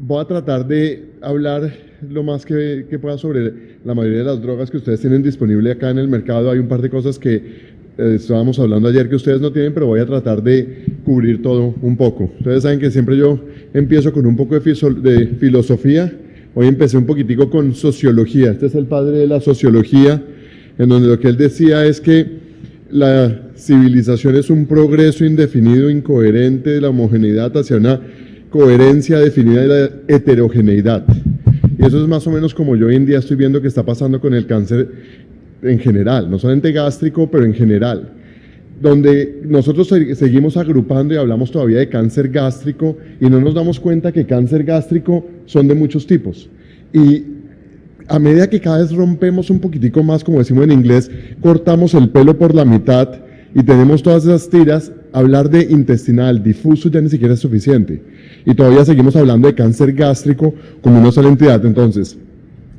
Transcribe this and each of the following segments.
Voy a tratar de hablar lo más que pueda sobre la mayoría de las drogas que ustedes tienen disponible acá en el mercado. Hay un par de cosas que estábamos hablando ayer que ustedes no tienen, pero voy a tratar de cubrir todo un poco. Ustedes saben que siempre yo empiezo con un poco de filosofía. Hoy empecé un poquitico con sociología. Este es el padre de la sociología, en donde lo que él decía es que la civilización es un progreso indefinido, incoherente de la homogeneidad hacia una coherencia definida de la heterogeneidad. Y eso es más o menos como yo hoy en día estoy viendo que está pasando con el cáncer en general, no solamente gástrico, pero en general, donde nosotros seguimos agrupando y hablamos todavía de cáncer gástrico y no nos damos cuenta que cáncer gástrico son de muchos tipos. Y a medida que cada vez rompemos un poquitico más, como decimos en inglés, cortamos el pelo por la mitad y tenemos todas esas tiras, hablar de intestinal, difuso ya ni siquiera es suficiente. Y todavía seguimos hablando de cáncer gástrico como una sola entidad. Entonces,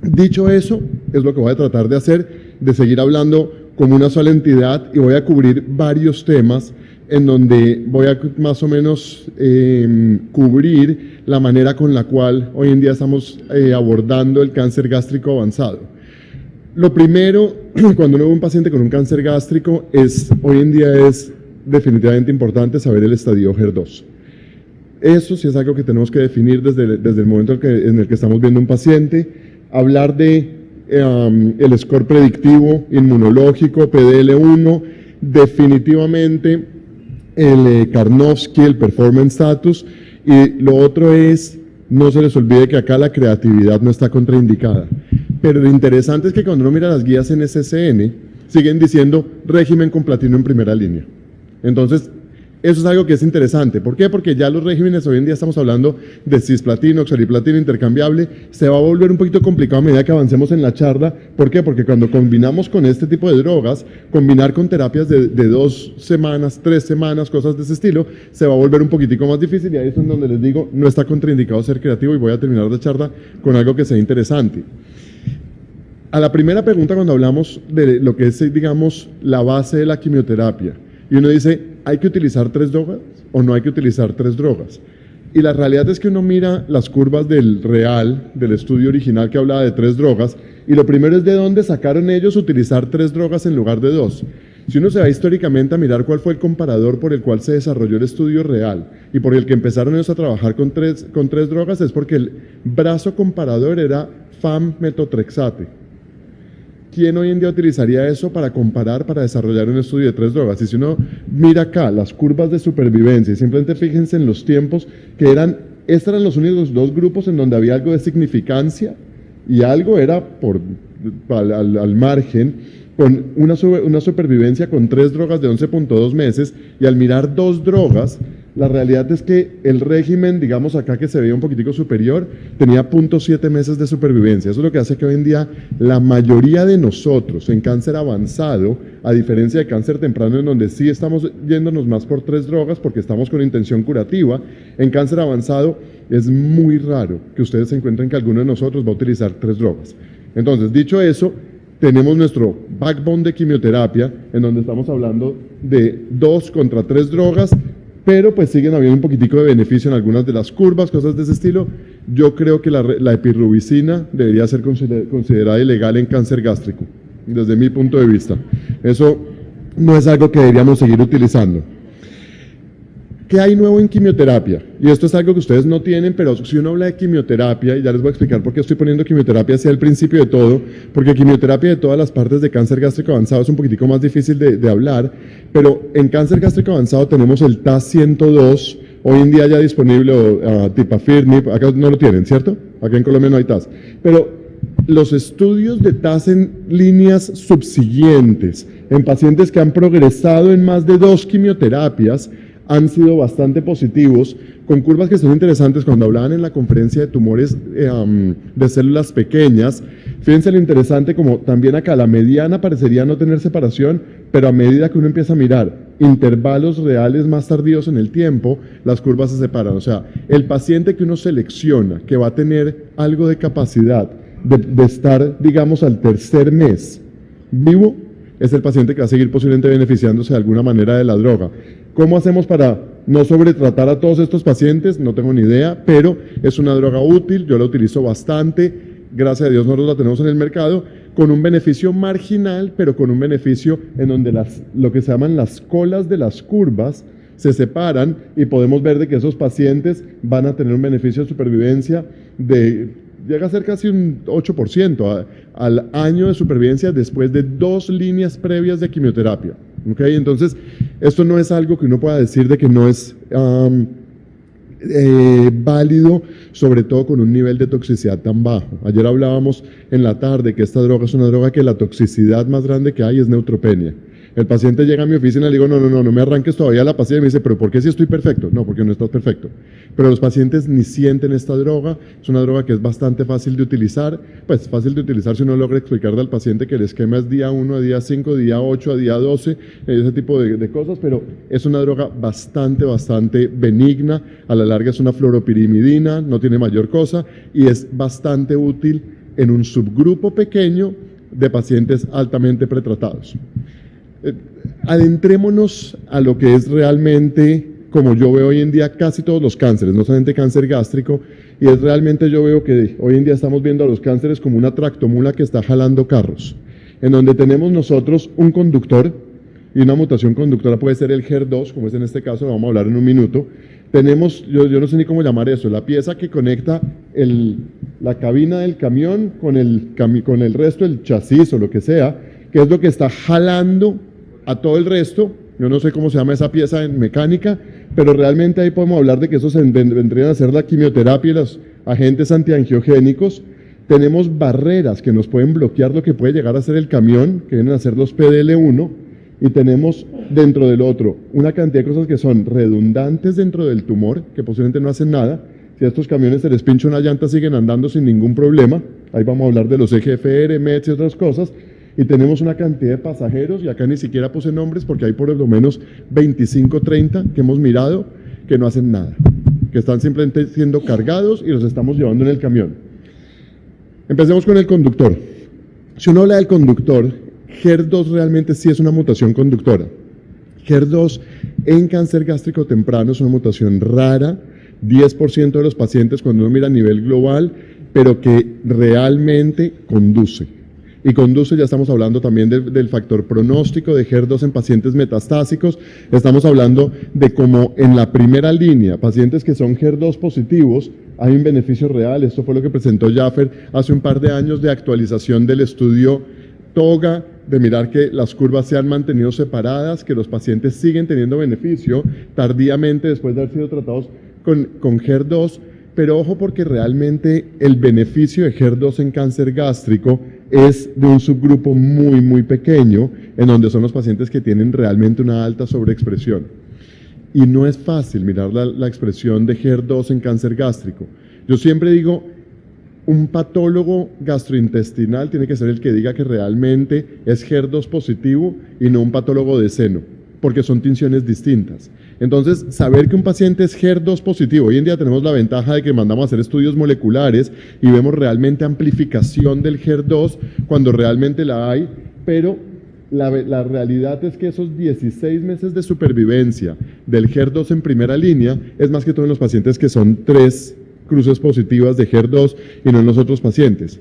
dicho eso, es lo que voy a tratar de hacer, de seguir hablando como una sola entidad, y voy a cubrir varios temas en donde voy a más o menos cubrir la manera con la cual hoy en día estamos abordando el cáncer gástrico avanzado. Lo primero, cuando uno ve un paciente con un cáncer gástrico, hoy en día es definitivamente importante saber el estadio HER2. Eso sí es algo que tenemos que definir desde el momento en el que estamos viendo un paciente. Hablar de el score predictivo inmunológico, PDL1, definitivamente el Karnofsky, el performance status, y lo otro es, no se les olvide que acá la creatividad no está contraindicada. Pero lo interesante es que cuando uno mira las guías en SSN, siguen diciendo régimen con platino en primera línea. Entonces, eso es algo que es interesante. ¿Por qué? Porque ya los regímenes hoy en día estamos hablando de cisplatino, oxaliplatino intercambiable. Se va a volver un poquito complicado a medida que avancemos en la charla. ¿Por qué? Porque cuando combinamos con este tipo de drogas, combinar con terapias de 2 semanas, 3 semanas, cosas de ese estilo, se va a volver un poquitico más difícil, y ahí es en donde les digo, no está contraindicado ser creativo, y voy a terminar la charla con algo que sea interesante. A la primera pregunta, cuando hablamos de lo que es, digamos, la base de la quimioterapia, y uno dice, ¿hay que utilizar 3 drogas o no hay que utilizar 3 drogas? Y la realidad es que uno mira las curvas del estudio original que hablaba de 3 drogas, y lo primero es de dónde sacaron ellos utilizar 3 drogas en lugar de 2. Si uno se va históricamente a mirar cuál fue el comparador por el cual se desarrolló el estudio real y por el que empezaron ellos a trabajar con tres drogas, es porque el brazo comparador era FAM-metotrexate. ¿Quién hoy en día utilizaría eso para comparar, para desarrollar un estudio de 3 drogas? Y si uno mira acá las curvas de supervivencia, y simplemente fíjense en los tiempos, que estos eran los únicos 2 grupos en donde había algo de significancia, y algo era al margen, con una supervivencia con 3 drogas de 11.2 meses, y al mirar 2 drogas, la realidad es que el régimen, digamos acá que se veía un poquitico superior, tenía 0.7 meses de supervivencia. Eso es lo que hace que hoy en día la mayoría de nosotros en cáncer avanzado, a diferencia de cáncer temprano, en donde sí estamos yéndonos más por 3 drogas porque estamos con intención curativa, en cáncer avanzado es muy raro que ustedes se encuentren que alguno de nosotros va a utilizar 3 drogas. Entonces, dicho eso, tenemos nuestro backbone de quimioterapia, en donde estamos hablando de 2 contra 3 drogas, pero pues siguen habiendo un poquitico de beneficio en algunas de las curvas, cosas de ese estilo. Yo creo que la epirubicina debería ser considerada ilegal en cáncer gástrico, desde mi punto de vista. Eso no es algo que deberíamos seguir utilizando. ¿Qué hay nuevo en quimioterapia? Y esto es algo que ustedes no tienen, pero si uno habla de quimioterapia, y ya les voy a explicar por qué estoy poniendo quimioterapia hacia el principio de todo, porque quimioterapia de todas las partes de cáncer gástrico avanzado es un poquitico más difícil de hablar, pero en cáncer gástrico avanzado tenemos el TAS-102, hoy en día ya disponible, Tipafirnib, acá no lo tienen, ¿cierto? Acá en Colombia no hay TAS, pero los estudios de TAS en líneas subsiguientes, en pacientes que han progresado en más de 2 quimioterapias, han sido bastante positivos, con curvas que son interesantes. Cuando hablaban en la conferencia de tumores de células pequeñas, fíjense lo interesante, como también acá la mediana parecería no tener separación, pero a medida que uno empieza a mirar intervalos reales más tardíos en el tiempo, las curvas se separan. O sea, el paciente que uno selecciona, que va a tener algo de capacidad de estar, digamos, al 3er mes vivo, es el paciente que va a seguir posiblemente beneficiándose de alguna manera de la droga. ¿Cómo hacemos para no sobretratar a todos estos pacientes, no tengo ni idea, pero es una droga útil, yo la utilizo bastante, gracias a Dios nosotros la tenemos en el mercado, con un beneficio marginal, pero con un beneficio en donde lo que se llaman las colas de las curvas se separan y podemos ver de que esos pacientes van a tener un beneficio de supervivencia llega a ser casi un 8% al año de supervivencia después de 2 líneas previas de quimioterapia. ¿Okay? Entonces, esto no es algo que uno pueda decir de que no es válido, sobre todo con un nivel de toxicidad tan bajo. Ayer hablábamos en la tarde que esta droga es una droga que la toxicidad más grande que hay es neutropenia. El paciente llega a mi oficina y le digo, no me arranques todavía la pastilla, y me dice, ¿pero por qué si estoy perfecto? No, porque no estás perfecto. Pero los pacientes ni sienten esta droga, es una droga que es bastante fácil de utilizar, pues fácil de utilizar si uno logra explicarle al paciente que el esquema es día 1 a día 5, día 8 a día 12, ese tipo de cosas, pero es una droga bastante benigna, a la larga es una fluoropirimidina, no tiene mayor cosa, y es bastante útil en un subgrupo pequeño de pacientes altamente pretratados. Adentrémonos a lo que es realmente, como yo veo hoy en día, casi todos los cánceres, no solamente cáncer gástrico, y es realmente yo veo que hoy en día estamos viendo a los cánceres como una tractomula que está jalando carros, en donde tenemos nosotros un conductor, y una mutación conductora puede ser el HER2, como es en este caso, lo vamos a hablar en un minuto. Tenemos, yo no sé ni cómo llamar eso, la pieza que conecta la cabina del camión con el resto, el chasis o lo que sea, que es lo que está jalando a todo el resto. Yo no sé cómo se llama esa pieza en mecánica, pero realmente ahí podemos hablar de que esos vendrían a ser la quimioterapia y los agentes antiangiogénicos. Tenemos barreras que nos pueden bloquear lo que puede llegar a ser el camión, que vienen a ser los PDL1, y tenemos dentro del otro una cantidad de cosas que son redundantes dentro del tumor, que posiblemente no hacen nada. Si a estos camiones se les pincha una llanta, siguen andando sin ningún problema. Ahí vamos a hablar de los EGFR, METs y otras cosas. Y tenemos una cantidad de pasajeros, y acá ni siquiera puse nombres porque hay por lo menos 25, 30 que hemos mirado que no hacen nada, que están simplemente siendo cargados y los estamos llevando en el camión. Empecemos con el conductor. Si uno habla del conductor, HER2 realmente sí es una mutación conductora. HER2 en cáncer gástrico temprano es una mutación rara, 10% de los pacientes cuando uno mira a nivel global, pero que realmente conduce. Y conduce, ya estamos hablando también del factor pronóstico de HER2 en pacientes metastásicos, estamos hablando de cómo en la primera línea, pacientes que son HER2 positivos, hay un beneficio real. Esto fue lo que presentó Jaffer hace un par de años de actualización del estudio TOGA, de mirar que las curvas se han mantenido separadas, que los pacientes siguen teniendo beneficio tardíamente después de haber sido tratados con HER2, pero ojo porque realmente el beneficio de HER2 en cáncer gástrico es de un subgrupo muy pequeño, en donde son los pacientes que tienen realmente una alta sobreexpresión. Y no es fácil mirar la expresión de HER2 en cáncer gástrico. Yo siempre digo, un patólogo gastrointestinal tiene que ser el que diga que realmente es HER2 positivo y no un patólogo de seno, porque son tinciones distintas. Entonces, saber que un paciente es HER2 positivo, hoy en día tenemos la ventaja de que mandamos a hacer estudios moleculares y vemos realmente amplificación del HER2 cuando realmente la hay, pero la realidad es que esos 16 meses de supervivencia del HER2 en primera línea es más que todo en los pacientes que son 3 cruces positivas de HER2 y no en los otros pacientes.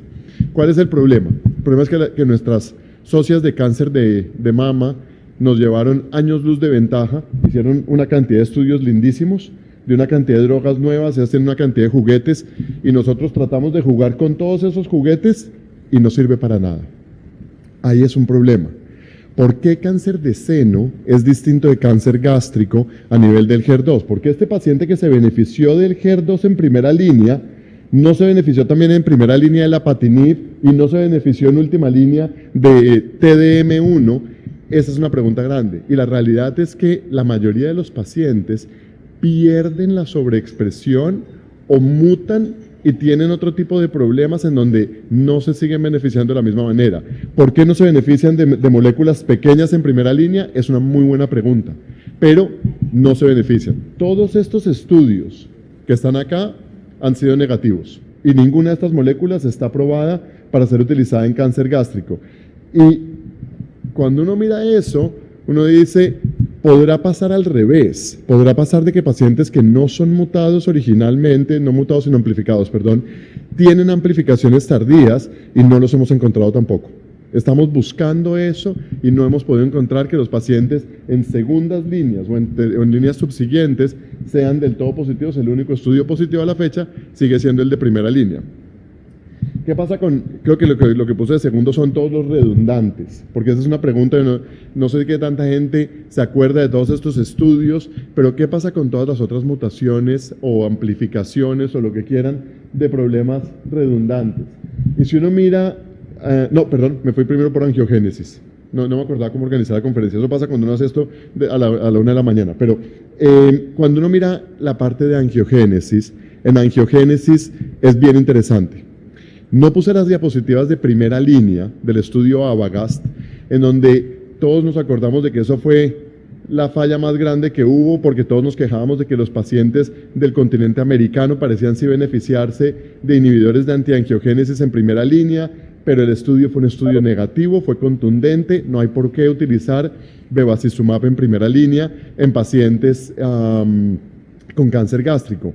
¿Cuál es el problema? El problema es que nuestras socias de cáncer de mama nos llevaron años luz de ventaja, hicieron una cantidad de estudios lindísimos, de una cantidad de drogas nuevas, se hacen una cantidad de juguetes, y nosotros tratamos de jugar con todos esos juguetes y no sirve para nada. Ahí es un problema. ¿Por qué cáncer de seno es distinto de cáncer gástrico a nivel del HER2? Porque este paciente que se benefició del HER2 en primera línea, no se benefició también en primera línea del apatinib y no se benefició en última línea de TDM1. Esa es una pregunta grande. Y la realidad es que la mayoría de los pacientes pierden la sobreexpresión o mutan y tienen otro tipo de problemas en donde no se siguen beneficiando de la misma manera. ¿Por qué no se benefician de moléculas pequeñas en primera línea? Es una muy buena pregunta, pero no se benefician. Todos estos estudios que están acá han sido negativos y ninguna de estas moléculas está aprobada para ser utilizada en cáncer gástrico. Y cuando uno mira eso, uno dice, Podrá pasar al revés, podrá pasar de que pacientes que no son mutados originalmente, no mutados sino amplificados, perdón, tienen amplificaciones tardías y no los hemos encontrado tampoco. Estamos buscando eso y no hemos podido encontrar que los pacientes en segundas líneas o en líneas subsiguientes sean del todo positivos. El único estudio positivo a la fecha sigue siendo el de primera línea. ¿Qué pasa con, creo que lo que puse de segundo son todos los redundantes? Porque esa es una pregunta, no sé qué tanta gente se acuerda de todos estos estudios, pero ¿qué pasa con todas las otras mutaciones o amplificaciones o lo que quieran de problemas redundantes? Y si uno mira, me fui primero por angiogénesis. No me acordaba cómo organizar la conferencia. Eso pasa cuando uno hace esto a la 1 de la mañana. Pero cuando uno mira la parte de angiogénesis, en angiogénesis es bien interesante. No puse las diapositivas de primera línea del estudio Avagast, en donde todos nos acordamos de que eso fue la falla más grande que hubo, porque todos nos quejábamos de que los pacientes del continente americano parecían sí beneficiarse de inhibidores de antiangiogénesis en primera línea, pero el estudio fue un estudio negativo, fue contundente, no hay por qué utilizar bevacizumab en primera línea en pacientes con cáncer gástrico.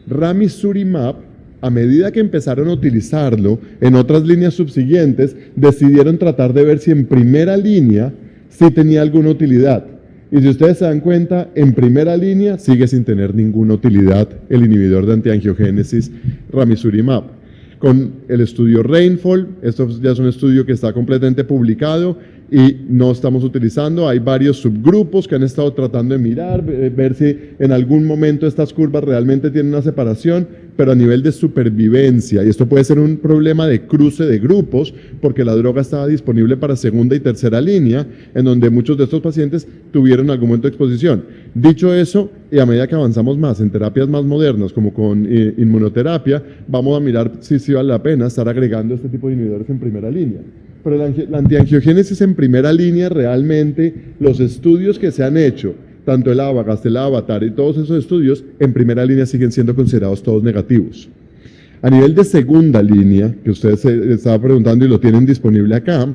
Ramucirumab, a medida que empezaron a utilizarlo en otras líneas subsiguientes, decidieron tratar de ver si en primera línea sí tenía alguna utilidad. Y si ustedes se dan cuenta, en primera línea sigue sin tener ninguna utilidad el inhibidor de antiangiogénesis Ramucirumab. Con el estudio Rainfall, esto ya es un estudio que está completamente publicado y no estamos utilizando. Hay varios subgrupos que han estado tratando de mirar, ver si en algún momento estas curvas realmente tienen una separación, pero a nivel de supervivencia, y esto puede ser un problema de cruce de grupos, porque la droga estaba disponible para segunda y tercera línea, en donde muchos de estos pacientes tuvieron algún momento de exposición. Dicho eso, y a medida que avanzamos más en terapias más modernas, como con inmunoterapia, vamos a mirar si vale la pena estar agregando este tipo de inhibidores en primera línea. Pero la antiangiogénesis en primera línea, realmente, los estudios que se han hecho, tanto el Avagast, el Avatar y todos esos estudios, en primera línea siguen siendo considerados todos negativos. A nivel de segunda línea, que ustedes se estaban preguntando y lo tienen disponible acá,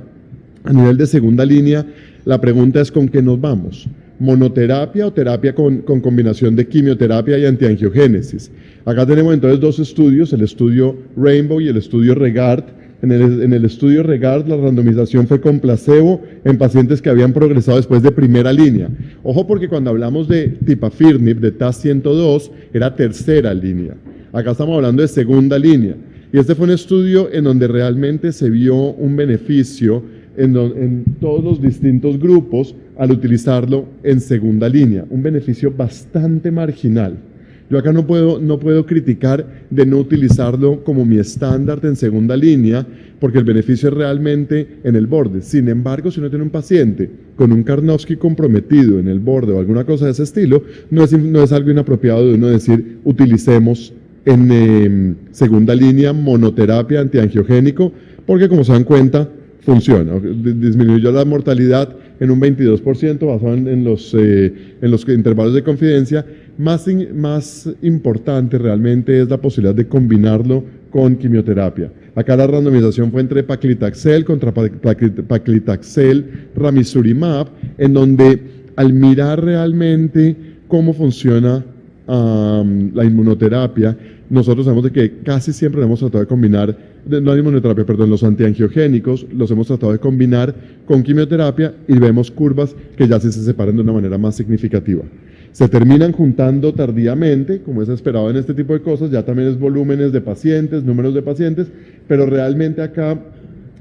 a nivel de segunda línea, la pregunta es ¿con qué nos vamos? ¿Monoterapia o terapia con combinación de quimioterapia y antiangiogénesis? Acá tenemos entonces dos estudios, el estudio Rainbow y el estudio Regard. En el estudio Regard, la randomización fue con placebo en pacientes que habían progresado después de primera línea. Ojo, porque cuando hablamos de Tipafirnib, de TAS-102, era tercera línea. Acá estamos hablando de segunda línea. Y este fue un estudio en donde realmente se vio un beneficio en todos los distintos grupos al utilizarlo en segunda línea. Un beneficio bastante marginal. Yo acá no puedo criticar de no utilizarlo como mi estándar en segunda línea, porque el beneficio es realmente en el borde. Sin embargo, si uno tiene un paciente con un Karnofsky comprometido en el borde o alguna cosa de ese estilo, no es algo inapropiado de uno decir, utilicemos en segunda línea monoterapia antiangiogénico, porque como se dan cuenta, funciona. Disminuyó la mortalidad en un 22% basado en los intervalos de confidencia. Más importante realmente es la posibilidad de combinarlo con quimioterapia. Acá la randomización fue entre paclitaxel contra paclitaxel ramucirumab, en donde al mirar realmente cómo funciona la inmunoterapia, nosotros sabemos de que casi siempre hemos tratado de combinar, no la inmunoterapia, perdón, los antiangiogénicos, los hemos tratado de combinar con quimioterapia y vemos curvas que ya sí se separan de una manera más significativa. Se terminan juntando tardíamente, como es esperado en este tipo de cosas, ya también es volúmenes de pacientes, números de pacientes, pero realmente acá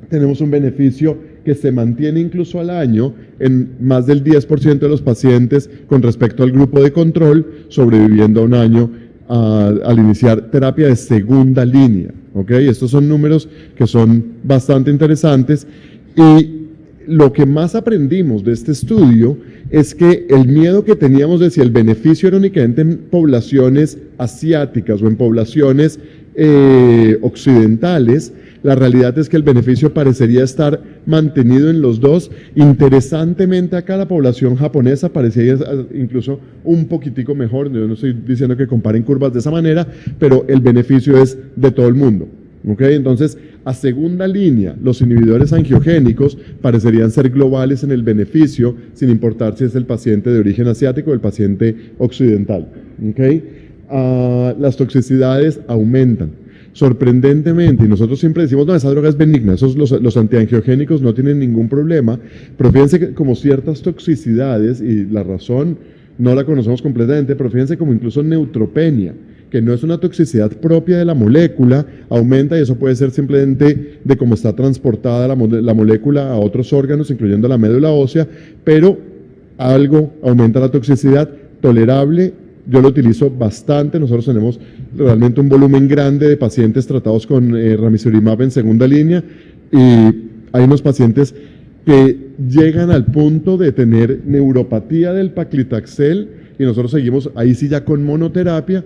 tenemos un beneficio que se mantiene incluso al año en más del 10% de los pacientes con respecto al grupo de control, sobreviviendo a un año al iniciar terapia de segunda línea. ¿Okay? Estos son números que son bastante interesantes y lo que más aprendimos de este estudio es que el miedo que teníamos de si el beneficio era únicamente en poblaciones asiáticas o en poblaciones occidentales, la realidad es que el beneficio parecería estar mantenido en los dos. Interesantemente, acá la población japonesa parecía incluso un poquitico mejor. Yo no estoy diciendo que comparen curvas de esa manera, pero el beneficio es de todo el mundo. ¿Okay? Entonces, a segunda línea, los inhibidores angiogénicos parecerían ser globales en el beneficio, sin importar si es el paciente de origen asiático o el paciente occidental. ¿Okay? Las toxicidades aumentan. Sorprendentemente, y nosotros siempre decimos, no, esa droga es benigna, los antiangiogénicos no tienen ningún problema, pero fíjense que como ciertas toxicidades, y la razón no la conocemos completamente, pero fíjense como incluso neutropenia, que no es una toxicidad propia de la molécula, aumenta, y eso puede ser simplemente de cómo está transportada la molécula a otros órganos, incluyendo la médula ósea, pero algo aumenta la toxicidad tolerable. Yo lo utilizo bastante, nosotros tenemos realmente un volumen grande de pacientes tratados con ramucirumab en segunda línea, y hay unos pacientes que llegan al punto de tener neuropatía del paclitaxel, y nosotros seguimos ahí sí ya con monoterapia,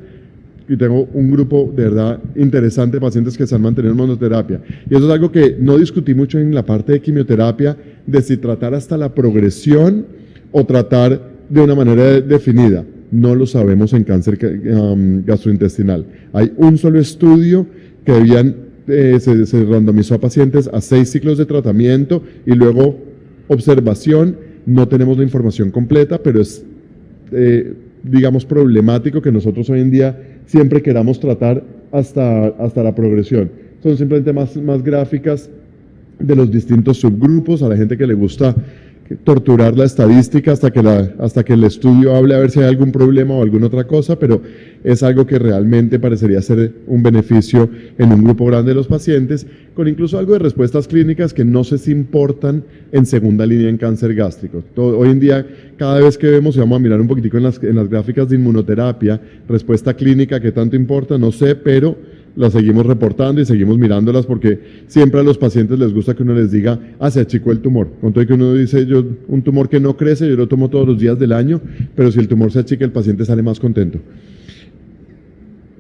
y tengo un grupo de verdad interesante de pacientes que se han mantenido en monoterapia. Y eso es algo que no discutí mucho en la parte de quimioterapia, de si tratar hasta la progresión o tratar de una manera definida. No lo sabemos en cáncer gastrointestinal. Hay un solo estudio que se randomizó a pacientes a 6 ciclos de tratamiento y luego observación. No tenemos la información completa, pero es, digamos, problemático que nosotros hoy en día siempre queramos tratar hasta la progresión. Son simplemente más gráficas de los distintos subgrupos, a la gente que le gusta torturar la estadística hasta que el estudio hable a ver si hay algún problema o alguna otra cosa, pero es algo que realmente parecería ser un beneficio en un grupo grande de los pacientes, con incluso algo de respuestas clínicas que no sé si importan en segunda línea en cáncer gástrico. Hoy en día, cada vez que vemos, y vamos a mirar un poquitico en las gráficas de inmunoterapia, respuesta clínica, ¿qué tanto importa? No sé, pero las seguimos reportando y seguimos mirándolas porque siempre a los pacientes les gusta que uno les diga, se achicó el tumor. Con todo que uno dice, un tumor que no crece, yo lo tomo todos los días del año, pero si el tumor se achica, el paciente sale más contento.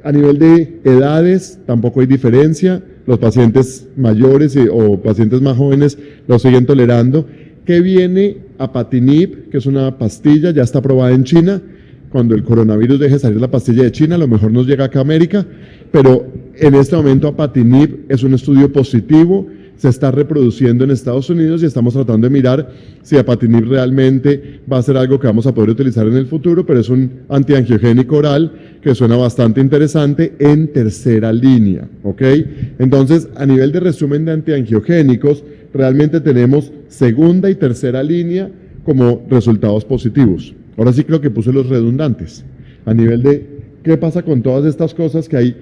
A nivel de edades, tampoco hay diferencia. Los pacientes mayores o pacientes más jóvenes lo siguen tolerando. ¿Qué viene? Apatinib, que es una pastilla, ya está aprobada en China. Cuando el coronavirus deje de salir la pastilla de China, a lo mejor nos llega acá a América, pero en este momento apatinib es un estudio positivo, se está reproduciendo en Estados Unidos y estamos tratando de mirar si apatinib realmente va a ser algo que vamos a poder utilizar en el futuro, pero es un antiangiogénico oral que suena bastante interesante en tercera línea, ¿ok? Entonces, a nivel de resumen de antiangiogénicos, realmente tenemos segunda y tercera línea como resultados positivos. Ahora sí creo que puse los redundantes. A nivel de qué pasa con todas estas cosas que hay,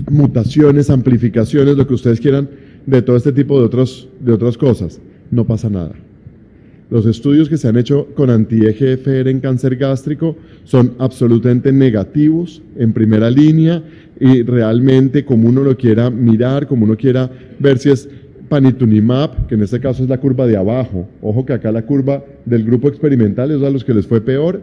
mutaciones, amplificaciones, lo que ustedes quieran, de todo este tipo de otras cosas. No pasa nada. Los estudios que se han hecho con anti-EGFR en cáncer gástrico son absolutamente negativos en primera línea y realmente como uno lo quiera mirar, como uno quiera ver si es panitumumab, que en este caso es la curva de abajo, ojo que acá la curva del grupo experimental es a los que les fue peor,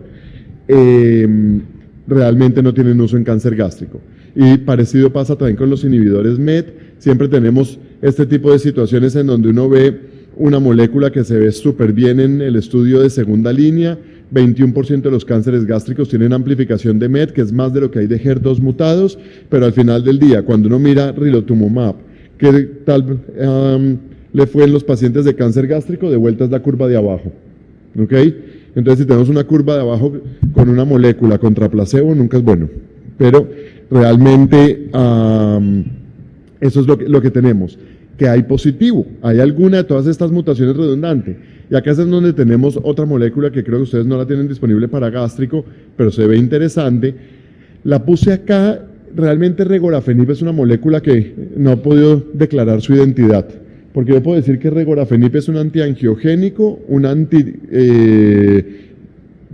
realmente no tienen uso en cáncer gástrico. Y parecido pasa también con los inhibidores MET, siempre tenemos este tipo de situaciones en donde uno ve una molécula que se ve súper bien en el estudio de segunda línea, 21% de los cánceres gástricos tienen amplificación de MET, que es más de lo que hay de HER2 mutados, pero al final del día, cuando uno mira rilotumumab, ¿qué tal le fue en los pacientes de cáncer gástrico? De vuelta es la curva de abajo. ¿Ok? Entonces, si tenemos una curva de abajo con una molécula contra placebo, nunca es bueno. Pero realmente eso es lo que tenemos. Que hay positivo. Hay alguna de todas estas mutaciones redundante. Y acá es en donde tenemos otra molécula que creo que ustedes no la tienen disponible para gástrico, pero se ve interesante. La puse acá. Realmente regorafenib es una molécula que no ha podido declarar su identidad, porque yo puedo decir que regorafenib es un antiangiogénico, un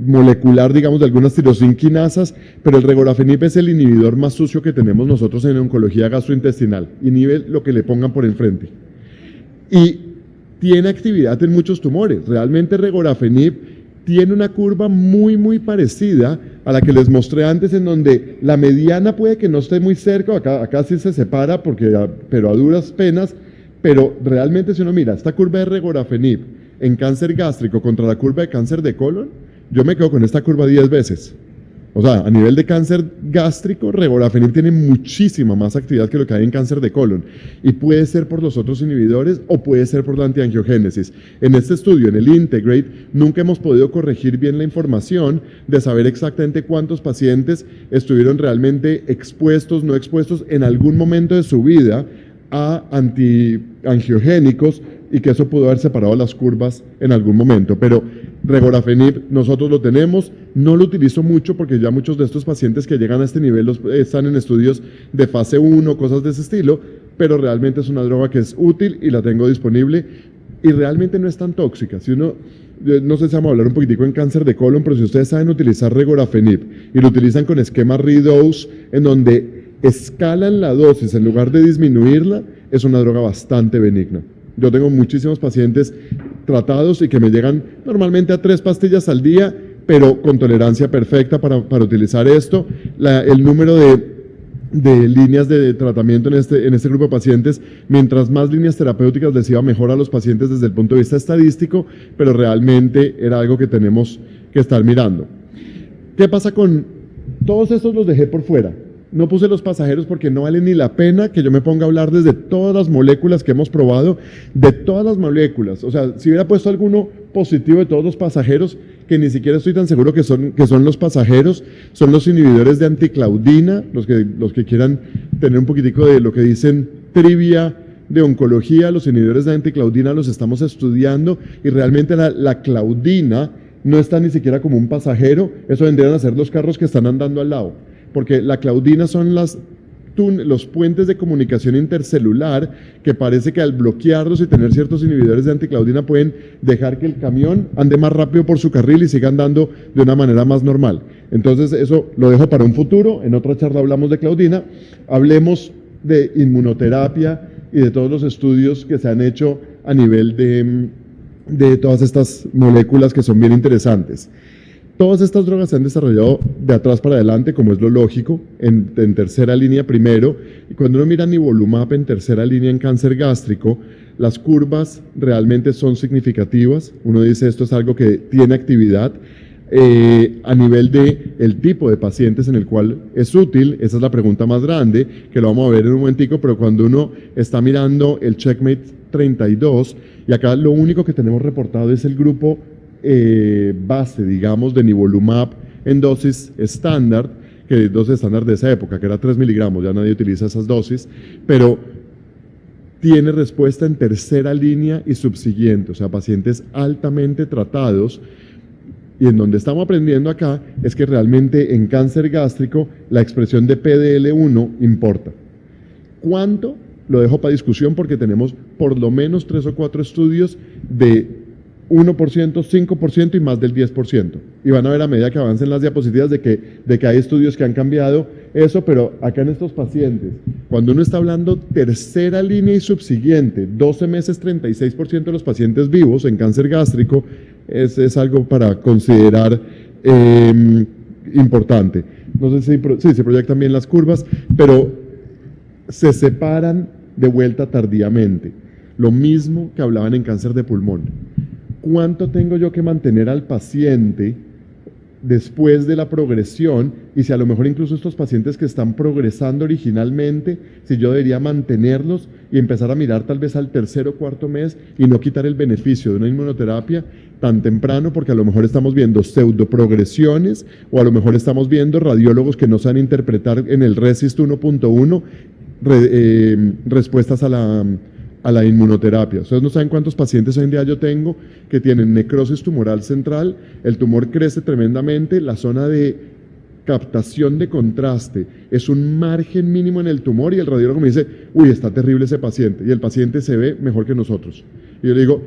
molecular, digamos, de algunas tirosinquinasas, pero el regorafenib es el inhibidor más sucio que tenemos nosotros en oncología gastrointestinal, inhibe lo que le pongan por enfrente. Y tiene actividad en muchos tumores, realmente regorafenib tiene una curva muy parecida a la que les mostré antes, en donde la mediana puede que no esté muy cerca, acá sí se separa, pero a duras penas, pero realmente si uno mira esta curva de regorafenib en cáncer gástrico contra la curva de cáncer de colon, yo me quedo con esta curva 10 veces. O sea, a nivel de cáncer gástrico, regorafenib tiene muchísima más actividad que lo que hay en cáncer de colon. Y puede ser por los otros inhibidores o puede ser por la antiangiogénesis. En este estudio, en el Integrate, nunca hemos podido corregir bien la información de saber exactamente cuántos pacientes estuvieron realmente expuestos, no expuestos en algún momento de su vida a antiangiogénicos y que eso pudo haber separado las curvas en algún momento. Pero regorafenib nosotros lo tenemos, no lo utilizo mucho porque ya muchos de estos pacientes que llegan a este nivel están en estudios de fase 1, cosas de ese estilo, pero realmente es una droga que es útil y la tengo disponible y realmente no es tan tóxica. Si uno, no sé si vamos a hablar un poquitico en cáncer de colon, pero si ustedes saben utilizar regorafenib y lo utilizan con esquema redose, en donde escalan la dosis en lugar de disminuirla, es una droga bastante benigna. Yo tengo muchísimos pacientes tratados y que me llegan normalmente a 3 pastillas al día, pero con tolerancia perfecta para utilizar esto. El número de líneas de tratamiento en este grupo de pacientes, mientras más líneas terapéuticas les iba mejor a los pacientes desde el punto de vista estadístico, pero realmente era algo que tenemos que estar mirando. ¿Qué pasa con todos estos? Los dejé por fuera. No puse los pasajeros porque no vale ni la pena que yo me ponga a hablar desde todas las moléculas que hemos probado, de todas las moléculas. O sea, si hubiera puesto alguno positivo de todos los pasajeros, que ni siquiera estoy tan seguro que son los pasajeros, son los inhibidores de anticlaudina, los que quieran tener un poquitico de lo que dicen trivia de oncología, los inhibidores de anticlaudina los estamos estudiando y realmente la claudina no está ni siquiera como un pasajero, eso vendrían a ser los carros que están andando al lado. Porque la claudina son los puentes de comunicación intercelular que parece que al bloquearlos y tener ciertos inhibidores de anticlaudina pueden dejar que el camión ande más rápido por su carril y siga andando de una manera más normal. Entonces eso lo dejo para un futuro, en otra charla hablamos de claudina, hablemos de inmunoterapia y de todos los estudios que se han hecho a nivel de todas estas moléculas que son bien interesantes. Todas estas drogas se han desarrollado de atrás para adelante, como es lo lógico, en tercera línea primero. Y cuando uno mira nivolumab en tercera línea en cáncer gástrico, las curvas realmente son significativas. Uno dice esto es algo que tiene actividad. A nivel de el tipo de pacientes en el cual es útil, esa es la pregunta más grande, que lo vamos a ver en un momentico, pero cuando uno está mirando el Checkmate 32, y acá lo único que tenemos reportado es el grupo base, digamos, de nivolumab en dosis estándar, que dosis estándar de esa época, que era 3 miligramos, ya nadie utiliza esas dosis, pero tiene respuesta en tercera línea y subsiguiente, o sea, pacientes altamente tratados, y en donde estamos aprendiendo acá es que realmente en cáncer gástrico la expresión de PDL1 importa. ¿Cuánto? Lo dejo para discusión porque tenemos por lo menos 3 o 4 estudios de 1%, 5% y más del 10%. Y van a ver a medida que avancen las diapositivas de que hay estudios que han cambiado eso, pero acá en estos pacientes, cuando uno está hablando tercera línea y subsiguiente, 12 meses, 36% de los pacientes vivos en cáncer gástrico, es algo para considerar importante. No sé si se proyectan bien las curvas, pero se separan de vuelta tardíamente. Lo mismo que hablaban en cáncer de pulmón. ¿Cuánto tengo yo que mantener al paciente después de la progresión? Y si a lo mejor incluso estos pacientes que están progresando originalmente, si yo debería mantenerlos y empezar a mirar tal vez al tercer o cuarto mes y no quitar el beneficio de una inmunoterapia tan temprano, porque a lo mejor estamos viendo pseudoprogresiones o a lo mejor estamos viendo radiólogos que no saben interpretar en el RECIST 1.1 respuestas a la inmunoterapia. Ustedes no saben cuántos pacientes hoy en día yo tengo que tienen necrosis tumoral central, el tumor crece tremendamente, la zona de captación de contraste es un margen mínimo en el tumor y el radiólogo me dice, uy, está terrible ese paciente, y el paciente se ve mejor que nosotros. Y yo le digo,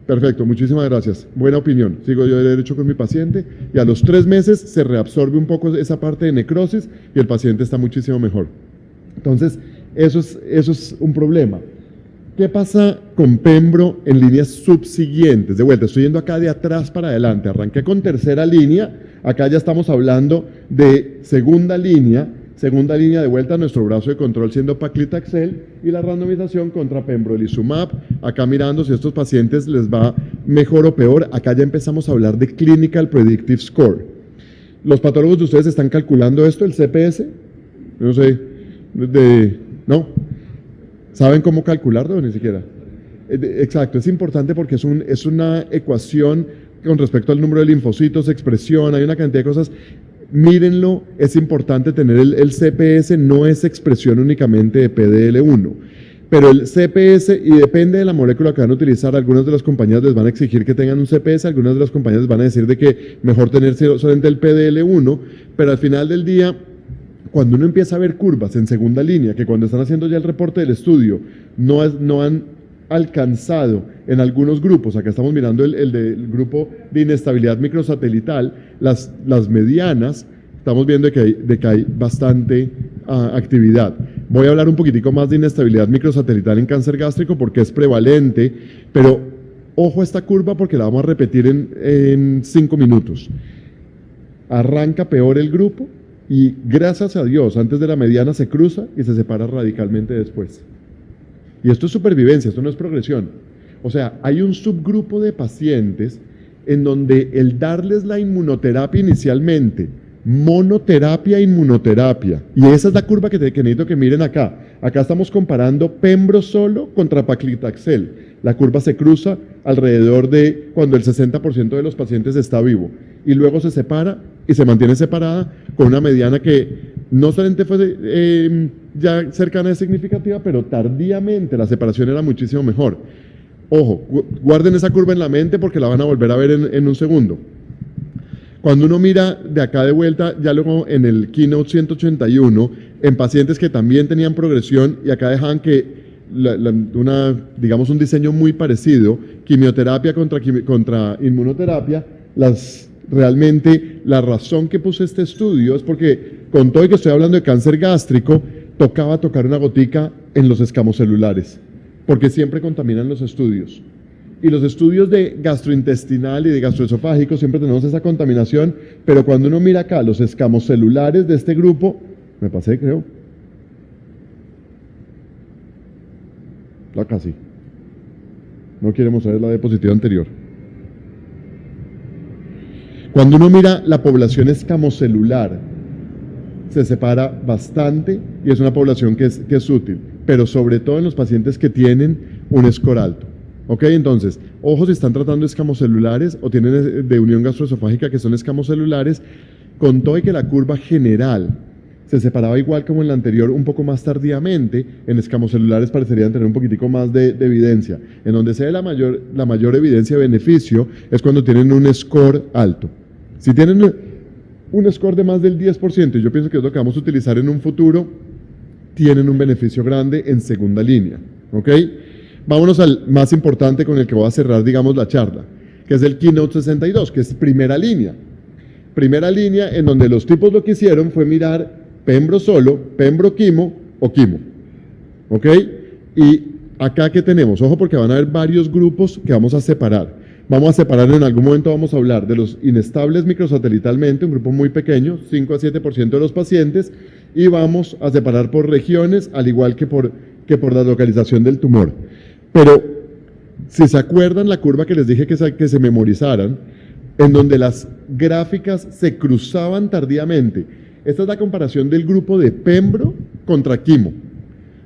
perfecto, muchísimas gracias, buena opinión, sigo yo derecho con mi paciente, y a los 3 meses se reabsorbe un poco esa parte de necrosis y el paciente está muchísimo mejor. Entonces, eso es un problema. ¿Qué pasa con Pembro en líneas subsiguientes? De vuelta, estoy yendo acá de atrás para adelante. Arranqué con tercera línea, acá ya estamos hablando de segunda línea de vuelta a nuestro brazo de control siendo paclitaxel y la randomización contra pembrolizumab. Acá mirando si a estos pacientes les va mejor o peor, acá ya empezamos a hablar de Clinical Predictive Score. ¿Los patólogos de ustedes están calculando esto, el CPS? No sé, ¿no? ¿Saben cómo calcularlo? Ni siquiera. Exacto, es importante porque es una ecuación con respecto al número de linfocitos, expresión, hay una cantidad de cosas. Mírenlo, es importante tener el CPS, no es expresión únicamente de PDL1, pero el CPS, y depende de la molécula que van a utilizar, algunas de las compañías les van a exigir que tengan un CPS, algunas de las compañías les van a decir de que mejor tener solamente el PDL1, pero al final del día, cuando uno empieza a ver curvas en segunda línea, que cuando están haciendo ya el reporte del estudio, no han alcanzado en algunos grupos, acá estamos mirando el del grupo de inestabilidad microsatelital, las medianas, estamos viendo de que hay bastante actividad. Voy a hablar un poquitico más de inestabilidad microsatelital en cáncer gástrico porque es prevalente, pero ojo a esta curva porque la vamos a repetir en 5 minutos. Arranca peor el grupo y gracias a Dios, antes de la mediana se cruza y se separa radicalmente después. Y esto es supervivencia, esto no es progresión. O sea, hay un subgrupo de pacientes en donde el darles la inmunoterapia inicialmente, monoterapia, inmunoterapia, y esa es la curva que necesito que miren acá. Acá estamos comparando Pembro solo contra Paclitaxel. La curva se cruza alrededor de cuando el 60% de los pacientes está vivo. Y luego se separa y se mantiene separada con una mediana que no solamente fue ya cercana de significativa, pero tardíamente la separación era muchísimo mejor. Ojo, guarden esa curva en la mente porque la van a volver a ver en un segundo. Cuando uno mira de acá de vuelta, ya luego en el Keynote 181, en pacientes que también tenían progresión y acá dejaban que digamos un diseño muy parecido, quimioterapia contra inmunoterapia, realmente la razón que puse este estudio es porque con todo y que estoy hablando de cáncer gástrico, tocaba tocar una gotica en los escamos celulares, porque siempre contaminan los estudios. Y los estudios de gastrointestinal y de gastroesofágico siempre tenemos esa contaminación, pero cuando uno mira acá los escamos celulares de este grupo, me pasé creo, casi, no quiere mostrar la diapositiva anterior. Cuando uno mira la población escamocelular, se separa bastante y es una población que es útil, pero sobre todo en los pacientes que tienen un score alto. ¿Ok? Entonces, ojo si están tratando escamocelulares o tienen de unión gastroesofágica que son escamocelulares, con todo y que la curva general se separaba igual como en la anterior, un poco más tardíamente, en escamocelulares parecerían tener un poquitico más de evidencia. En donde se ve la mayor evidencia de beneficio es cuando tienen un score alto. Si tienen un score de más del 10%, y yo pienso que es lo que vamos a utilizar en un futuro, tienen un beneficio grande en segunda línea. ¿Ok? Vámonos al más importante con el que voy a cerrar, digamos, la charla, que es el Keynote 62, que es primera línea. Primera línea en donde los tipos lo que hicieron fue mirar Pembro solo, Pembro quimo o quimo. ¿Ok? Y acá ¿qué tenemos? Ojo porque van a haber varios grupos que vamos a separar. Vamos a separar, en algún momento vamos a hablar de los inestables microsatelitalmente, un grupo muy pequeño, 5 a 7% de los pacientes, y vamos a separar por regiones, al igual que por la localización del tumor. Pero, si se acuerdan la curva que les dije que se memorizaran, en donde las gráficas se cruzaban tardíamente. Esta es la comparación del grupo de Pembro contra quimo.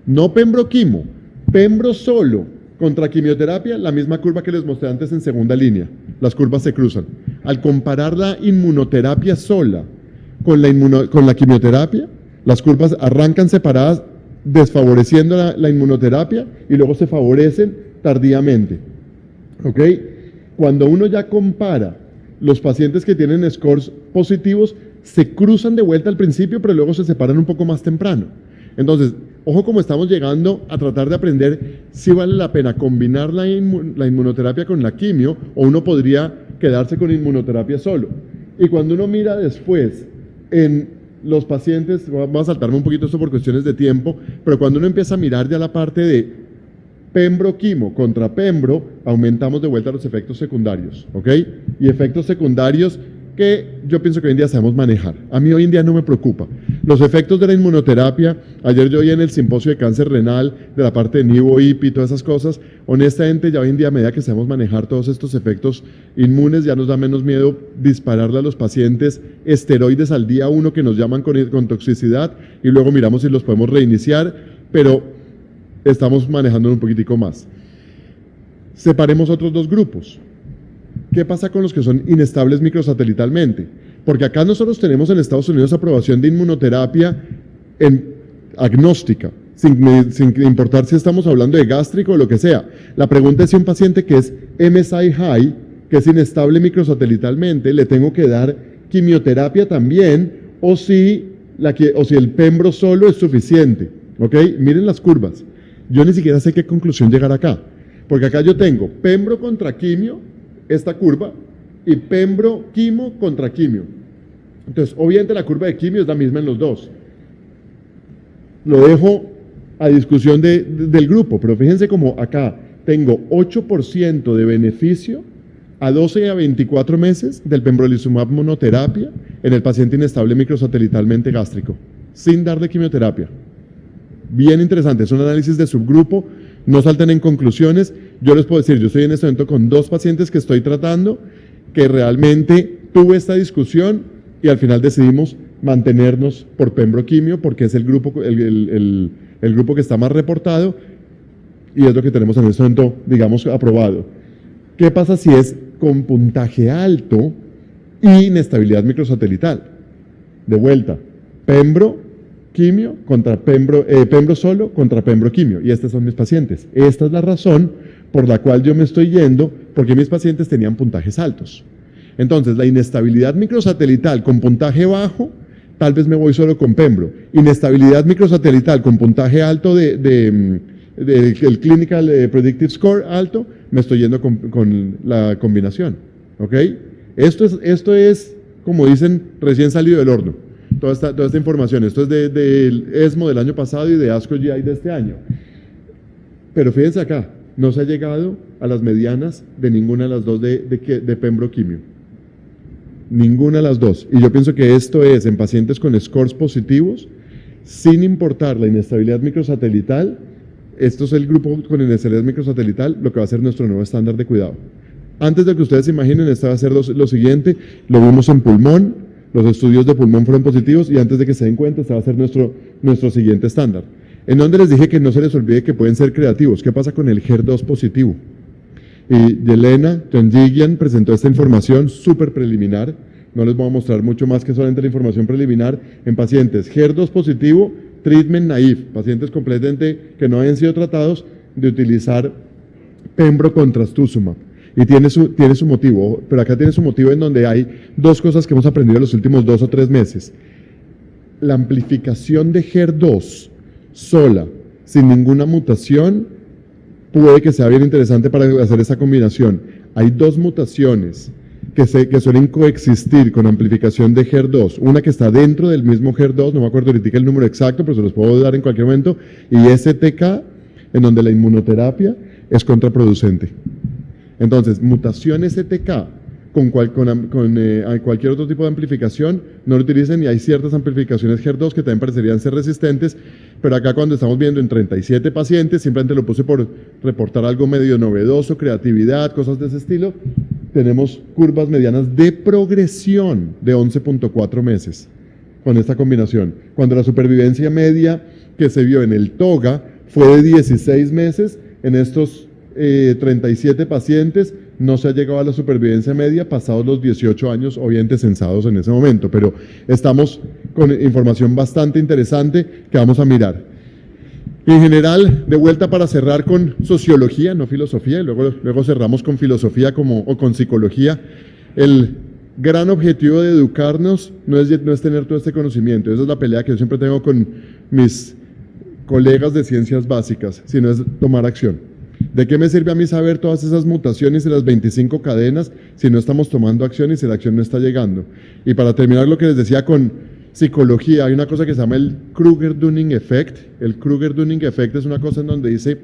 No Pembro quimo, Pembro solo contra quimioterapia, la misma curva que les mostré antes en segunda línea. Las curvas se cruzan. Al comparar la inmunoterapia sola con la quimioterapia, las curvas arrancan separadas, desfavoreciendo la inmunoterapia y luego se favorecen tardíamente. ¿Ok? Cuando uno ya compara los pacientes que tienen scores positivos, se cruzan de vuelta al principio, pero luego se separan un poco más temprano. Entonces, ojo como estamos llegando a tratar de aprender si vale la pena combinar la inmunoterapia con la quimio o uno podría quedarse con inmunoterapia solo. Y cuando uno mira después en los pacientes, vamos a saltarme un poquito esto por cuestiones de tiempo, pero cuando uno empieza a mirar ya la parte de Pembro quimo contra Pembro, aumentamos de vuelta los efectos secundarios, ¿ok? Y efectos secundarios que yo pienso que hoy en día sabemos manejar. A mí hoy en día no me preocupa. Los efectos de la inmunoterapia, ayer yo oí en el simposio de cáncer renal, de la parte de NIVO, IPI, todas esas cosas, honestamente ya hoy en día a medida que sabemos manejar todos estos efectos inmunes, ya nos da menos miedo dispararle a los pacientes esteroides al día 1 que nos llaman con toxicidad y luego miramos si los podemos reiniciar, pero estamos manejando un poquitico más. Separemos otros dos grupos. ¿Qué pasa con los que son inestables microsatelitalmente? Porque acá nosotros tenemos en Estados Unidos aprobación de inmunoterapia agnóstica, sin importar si estamos hablando de gástrico o lo que sea. La pregunta es si un paciente que es MSI high, que es inestable microsatelitalmente, le tengo que dar quimioterapia también, o si el pembro solo es suficiente. ¿Ok? Miren las curvas. Yo ni siquiera sé qué conclusión llegar acá. Porque acá yo tengo pembro contra quimio, esta curva, y pembro quimo contra quimio. Entonces, obviamente la curva de quimio es la misma en los dos. Lo dejo a discusión del grupo, pero fíjense como acá tengo 8% de beneficio a 12 y a 24 meses del pembrolizumab monoterapia en el paciente inestable microsatelitalmente gástrico, sin darle quimioterapia. Bien interesante, es un análisis de subgrupo, no salten en conclusiones. Yo les puedo decir, yo estoy en este momento con 2 pacientes que estoy tratando, que realmente tuve esta discusión y al final decidimos mantenernos por pembroquimio porque es el grupo que está más reportado y es lo que tenemos en este momento, digamos, aprobado. ¿Qué pasa si es con puntaje alto y inestabilidad microsatelital? De vuelta, pembro quimio contra pembro solo contra pembro quimio, y estos son mis pacientes. Esta es la razón por la cual yo me estoy yendo, porque mis pacientes tenían puntajes altos. Entonces, la inestabilidad microsatelital con puntaje bajo, tal vez me voy solo con pembro. Inestabilidad microsatelital con puntaje alto el Clinical Predictive Score alto, me estoy yendo con la combinación. ¿Ok? Esto es, como dicen, recién salido del horno. Toda esta información. Esto es del ESMO del año pasado y de ASCO GI de este año. Pero fíjense acá, no se ha llegado a las medianas de ninguna de las dos de pembroquimio. Ninguna de las dos. Y yo pienso que esto es en pacientes con scores positivos, sin importar la inestabilidad microsatelital. Esto es el grupo con inestabilidad microsatelital, lo que va a ser nuestro nuevo estándar de cuidado. Antes de que ustedes se imaginen, esto va a ser lo siguiente. Lo vimos en pulmón. Los estudios de pulmón fueron positivos y antes de que se den cuenta, este va a ser nuestro siguiente estándar. En donde les dije que no se les olvide que pueden ser creativos. ¿Qué pasa con el HER2 positivo? Y Yelena Janjigian presentó esta información súper preliminar. No les voy a mostrar mucho más que solamente la información preliminar en pacientes HER2 positivo, treatment naive, pacientes completamente que no hayan sido tratados, de utilizar pembro con trastuzumab. Y tiene su motivo, pero acá tiene su motivo en donde hay 2 cosas que hemos aprendido en los últimos 2 o 3 meses. La amplificación de HER2 sola, sin ninguna mutación, puede que sea bien interesante para hacer esa combinación. Hay 2 mutaciones que suelen coexistir con amplificación de HER2. Una que está dentro del mismo HER2, no me acuerdo ahorita el número exacto, pero se los puedo dar en cualquier momento, y STK, en donde la inmunoterapia es contraproducente. Entonces, mutación STK con cualquier otro tipo de amplificación, no lo utilicen, y hay ciertas amplificaciones HER2 que también parecerían ser resistentes, pero acá cuando estamos viendo en 37 pacientes, simplemente lo puse por reportar algo medio novedoso, creatividad, cosas de ese estilo, tenemos curvas medianas de progresión de 11.4 meses con esta combinación, cuando la supervivencia media que se vio en el TOGA fue de 16 meses, en estos 37 pacientes no se ha llegado a la supervivencia media pasados los 18 años, obviamente censados en ese momento, pero estamos con información bastante interesante que vamos a mirar. En general, de vuelta para cerrar con sociología, no filosofía, y luego cerramos con filosofía o con psicología. El gran objetivo de educarnos no es tener todo este conocimiento, esa es la pelea que yo siempre tengo con mis colegas de ciencias básicas, sino es tomar acción. ¿De qué me sirve a mí saber todas esas mutaciones y las 25 cadenas si no estamos tomando acción y si la acción no está llegando? Y para terminar lo que les decía con psicología, hay una cosa que se llama el Kruger-Dunning Effect. El Kruger-Dunning Effect es una cosa en donde dice,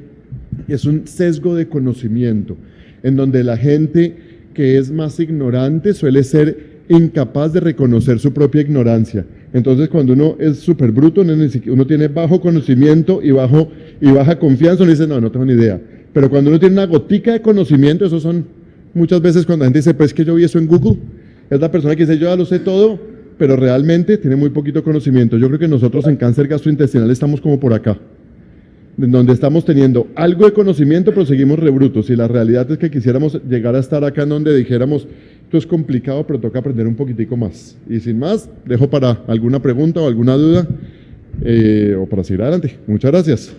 es un sesgo de conocimiento, en donde la gente que es más ignorante suele ser incapaz de reconocer su propia ignorancia. Entonces, cuando uno es súper bruto, uno tiene bajo conocimiento y baja confianza, uno dice, no, no tengo ni idea. Pero cuando uno tiene una gotica de conocimiento, eso son muchas veces cuando la gente dice, pues que yo vi eso en Google, es la persona que dice, yo ya lo sé todo, pero realmente tiene muy poquito conocimiento. Yo creo que nosotros en cáncer gastrointestinal estamos como por acá, en donde estamos teniendo algo de conocimiento, pero seguimos rebrutos. Y la realidad es que quisiéramos llegar a estar acá en donde dijéramos, esto es complicado, pero toca aprender un poquitico más. Y sin más, dejo para alguna pregunta o alguna duda, o para seguir adelante. Muchas gracias.